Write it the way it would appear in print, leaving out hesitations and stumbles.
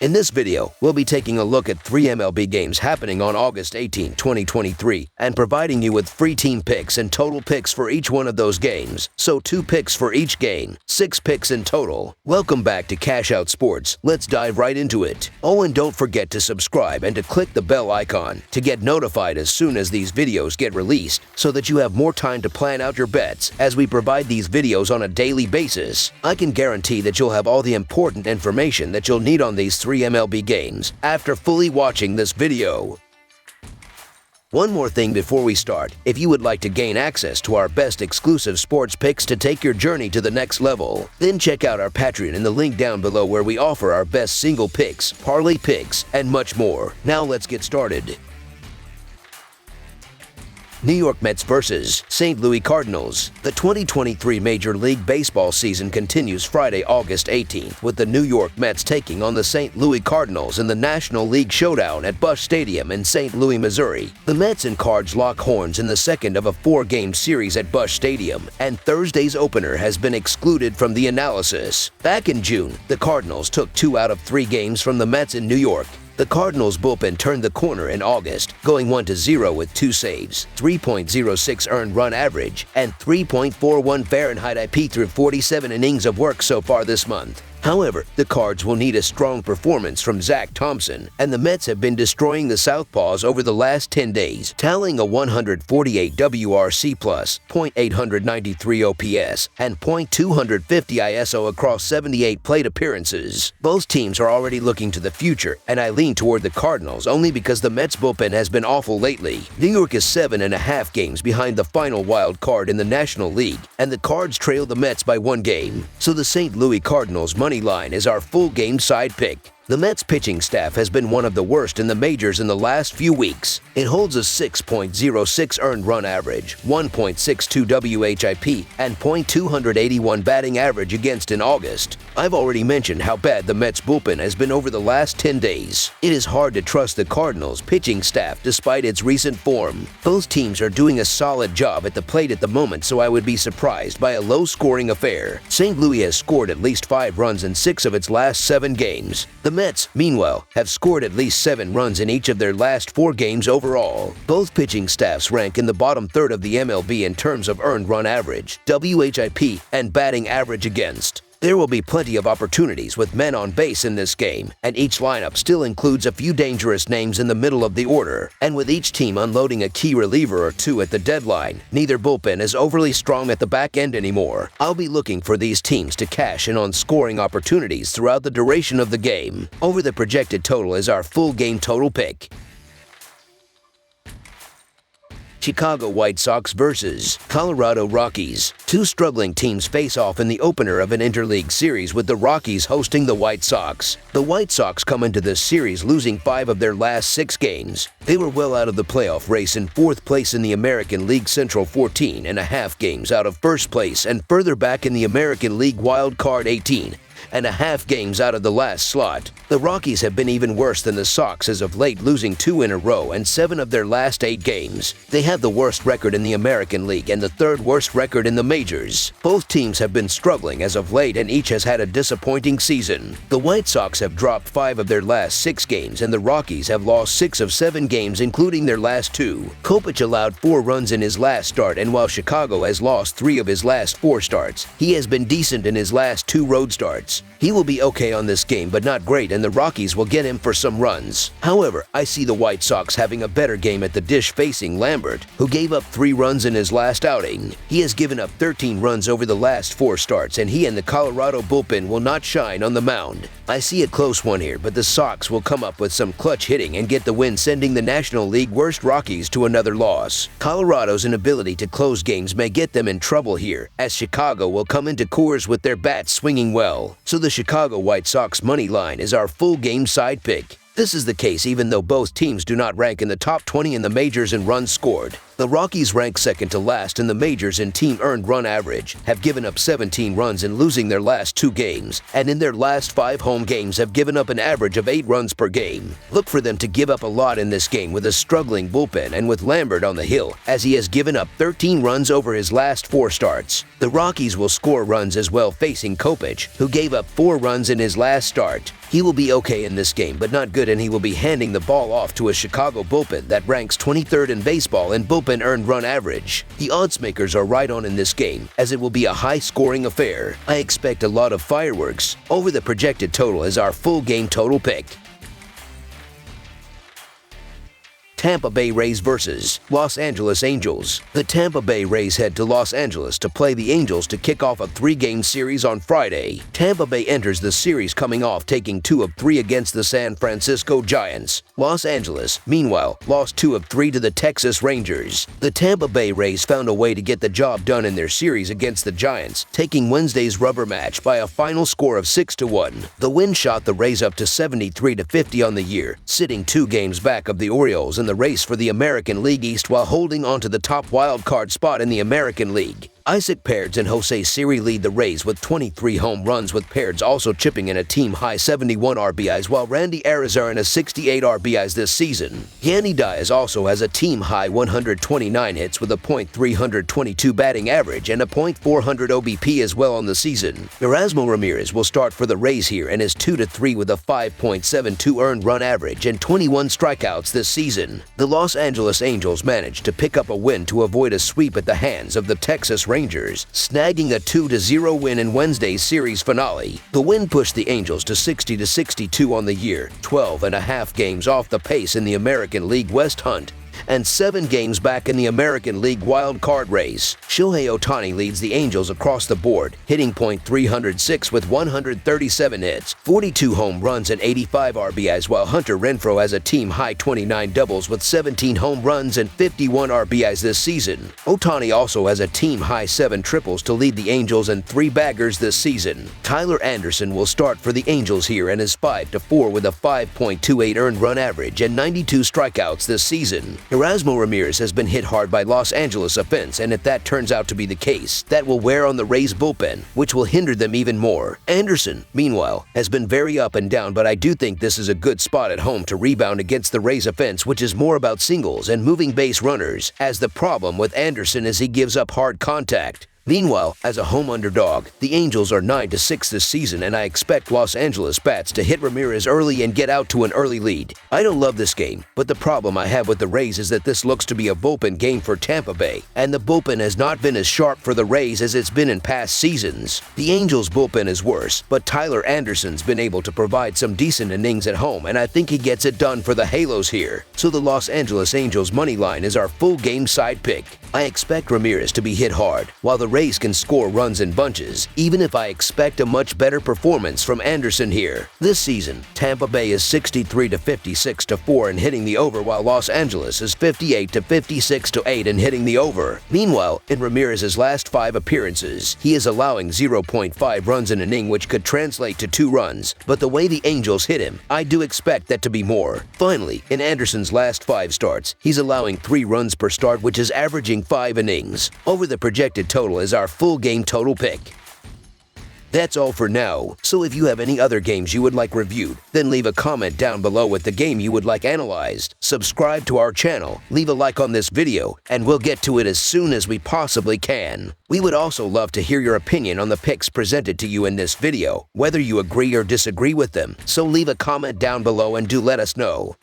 In this video, we'll be taking a look at 3 MLB games happening on August 18, 2023, and providing you with free team picks and total picks for each one of those games. So 2 picks for each game, 6 picks in total. Welcome back to Cash Out Sports. Let's dive right into it. Oh, and don't forget to subscribe and to click the bell icon to get notified as soon as these videos get released, so that you have more time to plan out your bets as we provide these videos on a daily basis. I can guarantee that you'll have all the important information that you'll need on these 3 MLB games after fully watching this video. One more thing before we start. If you would like to gain access to our best exclusive sports picks to take your journey to the next level, then check out our Patreon in the link down below, where we offer our best single picks, parlay picks, and much more. Now let's get started. New York Mets versus St. Louis Cardinals. The 2023 Major League Baseball season continues Friday, August 18th, with the New York Mets taking on the St. Louis Cardinals in the National League Showdown at Busch Stadium in St. Louis, Missouri. The Mets and Cards lock horns in the second of a 4-game series at Busch Stadium, and Thursday's opener has been excluded from the analysis. Back in June, the Cardinals took 2 out of 3 games from the Mets in New York. The Cardinals bullpen turned the corner in August, going 1-0 with 2 saves, 3.06 earned run average, and 3.41 Fahrenheit IP through 47 innings of work so far this month. However, the Cards will need a strong performance from Zach Thompson, and the Mets have been destroying the Southpaws over the last 10 days, tallying a 148 WRC+, .893 OPS, and .250 ISO across 78 plate appearances. Both teams are already looking to the future, and I lean toward the Cardinals only because the Mets bullpen has been awful lately. New York is 7.5 games behind the final wild card in the National League, and the Cards trail the Mets by 1 game. So the St. Louis Cardinals money line is our full game side pick. The Mets pitching staff has been one of the worst in the majors in the last few weeks. It holds a 6.06 earned run average, 1.62 WHIP, and .281 batting average against in August. I've already mentioned how bad the Mets bullpen has been over the last 10 days. It is hard to trust the Cardinals pitching staff despite its recent form. Both teams are doing a solid job at the plate at the moment, so I would be surprised by a low-scoring affair. St. Louis has scored at least 5 runs in 6 of its last 7 games. The Mets, meanwhile, have scored at least 7 runs in each of their last 4 games overall. Both pitching staffs rank in the bottom third of the MLB in terms of earned run average, WHIP, and batting average against. There will be plenty of opportunities with men on base in this game, and each lineup still includes a few dangerous names in the middle of the order. And with each team unloading a key reliever or 2 at the deadline, neither bullpen is overly strong at the back end anymore. I'll be looking for these teams to cash in on scoring opportunities throughout the duration of the game. Over the projected total is our full game total pick. Chicago White Sox versus Colorado Rockies. 2 struggling teams face off in the opener of an interleague series, with the Rockies hosting the White Sox. The White Sox come into this series losing 5 of their last 6 games. They were well out of the playoff race in 4th place in the American League Central, 14.5 games out of 1st place, and further back in the American League Wild Card, 18.5 games out of the last slot. The Rockies have been even worse than the Sox as of late, losing 2 in a row and 7 of their last 8 games. They have the worst record in the American League and the 3rd worst record in the majors. Both teams have been struggling as of late, and each has had a disappointing season. The White Sox have dropped 5 of their last 6 games, and the Rockies have lost 6 of 7 games, including their last 2. Kopech allowed 4 runs in his last start, and while Chicago has lost 3 of his last 4 starts, he has been decent in his last 2 road starts. He will be okay on this game, but not great, and the Rockies will get him for some runs. However, I see the White Sox having a better game at the dish, facing Lambert, who gave up 3 runs in his last outing. He has given up 13 runs over the last 4 starts, and he and the Colorado bullpen will not shine on the mound. I see a close one here, but the Sox will come up with some clutch hitting and get the win, sending the National League worst Rockies to another loss. Colorado's inability to close games may get them in trouble here, as Chicago will come into Coors with their bats swinging well. So the Chicago White Sox money line is our full game side pick. This is the case even though both teams do not rank in the top 20 in the majors in runs scored. The Rockies rank second to last in the majors in team earned run average, have given up 17 runs in losing their last 2 games, and in their last 5 home games have given up an average of 8 runs per game. Look for them to give up a lot in this game with a struggling bullpen and with Lambert on the hill, as he has given up 13 runs over his last 4 starts. The Rockies will score runs as well facing Kopech, who gave up 4 runs in his last start. He will be okay in this game, but not good, and he will be handing the ball off to a Chicago bullpen that ranks 23rd in baseball in bullpen earned run average. The odds makers are right on in this game, as it will be a high-scoring affair. I expect a lot of fireworks. Over the projected total is our full game total pick. Tampa Bay Rays vs. Los Angeles Angels. The Tampa Bay Rays head to Los Angeles to play the Angels to kick off a 3-game series on Friday. Tampa Bay enters the series coming off taking 2 of 3 against the San Francisco Giants. Los Angeles, meanwhile, lost 2 of 3 to the Texas Rangers. The Tampa Bay Rays found a way to get the job done in their series against the Giants, taking Wednesday's rubber match by a final score of 6-1. The win shot the Rays up to 73-50 on the year, sitting 2 games back of the Orioles in the race for the American League East while holding on to the top wildcard spot in the American League. Isaac Paredes and Jose Siri lead the Rays with 23 home runs, with Paredes also chipping in a team-high 71 RBIs, while Randy Arozarena has 68 RBIs this season. Yandy Diaz also has a team-high 129 hits with a .322 batting average and a .400 OBP as well on the season. Erasmo Ramirez will start for the Rays here and is 2-3 with a 5.72 earned run average and 21 strikeouts this season. The Los Angeles Angels managed to pick up a win to avoid a sweep at the hands of the Texas Rangers, snagging a 2-0 win in Wednesday's series finale. The win pushed the Angels to 60-62 on the year, 12.5 games off the pace in the American League West hunt, and 7 games back in the American League wild card race. Shohei Ohtani leads the Angels across the board, hitting .306 with 137 hits, 42 home runs and 85 RBIs, while Hunter Renfroe has a team-high 29 doubles with 17 home runs and 51 RBIs this season. Ohtani also has a team-high 7 triples to lead the Angels and 3 baggers this season. Tyler Anderson will start for the Angels here and is 5-4 with a 5.28 earned run average and 92 strikeouts this season. Erasmo Ramirez has been hit hard by Los Angeles offense, and if that turns out to be the case, that will wear on the Rays bullpen, which will hinder them even more. Anderson, meanwhile, has been very up and down, but I do think this is a good spot at home to rebound against the Rays offense, which is more about singles and moving base runners, as the problem with Anderson is he gives up hard contact. Meanwhile, as a home underdog, the Angels are 9-6 this season, and I expect Los Angeles bats to hit Ramirez early and get out to an early lead. I don't love this game, but the problem I have with the Rays is that this looks to be a bullpen game for Tampa Bay, and the bullpen has not been as sharp for the Rays as it's been in past seasons. The Angels' bullpen is worse, but Tyler Anderson's been able to provide some decent innings at home, and I think he gets it done for the Halos here. So the Los Angeles Angels money line is our full game side pick. I expect Ramirez to be hit hard, while the Rays can score runs in bunches, even if I expect a much better performance from Anderson here. This season, Tampa Bay is 63-56-4 in hitting the over, while Los Angeles is 58-56-8 in hitting the over. Meanwhile, in Ramirez's last 5 appearances, he is allowing 0.5 runs an inning, which could translate to 2 runs, but the way the Angels hit him, I do expect that to be more. Finally, in Anderson's last 5 starts, he's allowing 3 runs per start, which is averaging 5 innings. Over the projected total is our full game total pick. That's all for now, so if you have any other games you would like reviewed, then leave a comment down below with the game you would like analyzed. Subscribe to our channel, leave a like on this video, and we'll get to it as soon as we possibly can. We would also love to hear your opinion on the picks presented to you in this video, whether you agree or disagree with them, so leave a comment down below and do let us know.